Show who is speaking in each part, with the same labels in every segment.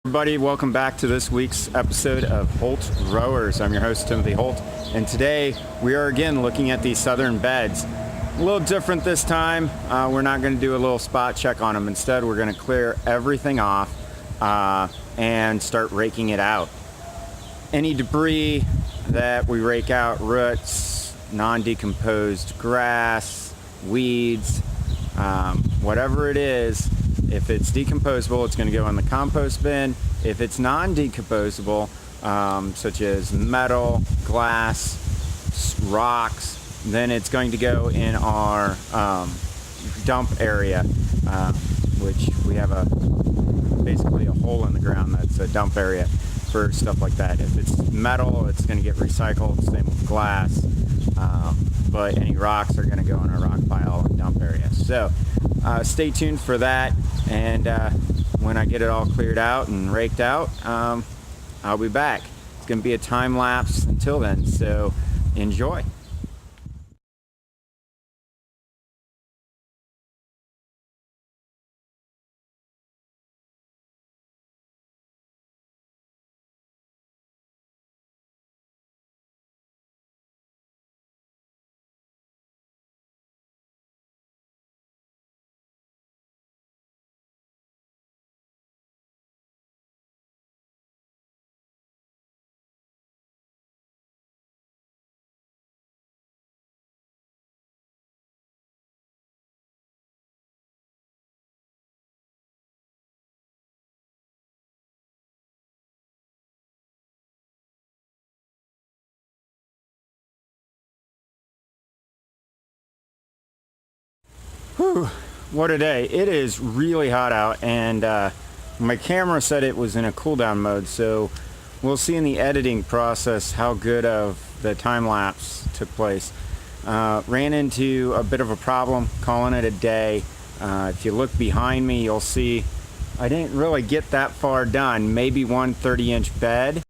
Speaker 1: Everybody, welcome back to this week's episode of Holt Growers. I'm your host, Timothy Holt, and today we are again looking at these southern beds. A little different this time. We're not going to do a little spot check on them. Instead, we're going to clear everything off and start raking it out. Any debris that we rake out, roots, non-decomposed grass, weeds, whatever it is, if it's decomposable, it's going to go in the compost bin. If it's non-decomposable, such as metal, glass, rocks, then it's going to go in our dump area, which we have basically a hole in the ground that's a dump area for stuff like that. If it's metal, it's going to get recycled, same with glass, but any rocks are going to go in our rock pile and dump area. So stay tuned for that, and when I get it all cleared out and raked out, I'll be back. It's going to be a time lapse until then, so enjoy. Whew, what a day. It is really hot out, and my camera said it was in a cool down mode, so we'll see in the editing process how good of the time lapse took place. Ran into a bit of a problem calling it a day. If you look behind me, you'll see I didn't really get that far done. Maybe one 30-inch bed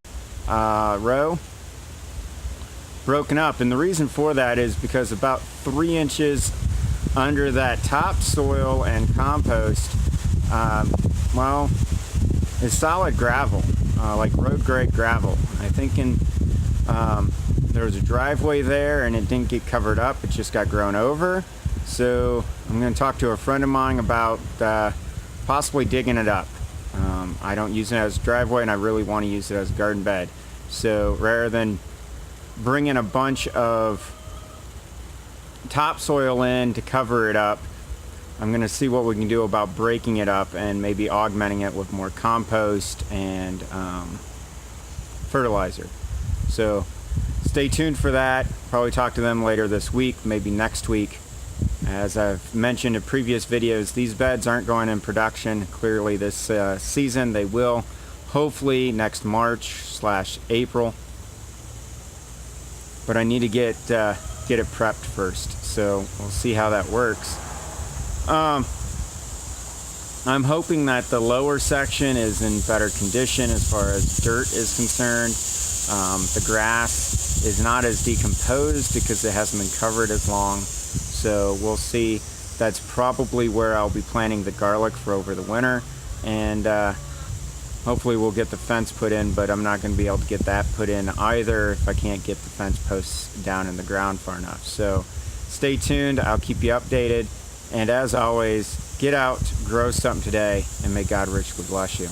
Speaker 1: row broken up, and the reason for that is because about 3 inches under that topsoil and compost, well, is solid gravel, like road grade gravel. I think there was a driveway there and it didn't get covered up, it just got grown over. So I'm going to talk to a friend of mine about possibly digging it up. I don't use it as a driveway and I really want to use it as a garden bed. So rather than bringing a bunch of topsoil in to cover it up, I'm going to see what we can do about breaking it up and maybe augmenting it with more compost and fertilizer. So stay tuned for that. Probably talk to them later this week, maybe next week. As I've mentioned in previous videos, these beds aren't going in production clearly this season. They will hopefully next March/April, but I need to get it prepped first, so we'll see how that works. I'm hoping that the lower section is in better condition as far as dirt is concerned. The grass is not as decomposed because it hasn't been covered as long, so we'll see. That's probably where I'll be planting the garlic for over the winter, and hopefully we'll get the fence put in, but I'm not going to be able to get that put in either if I can't get the fence posts down in the ground far enough. So stay tuned, I'll keep you updated, and as always, get out, grow something today, and may God richly bless you.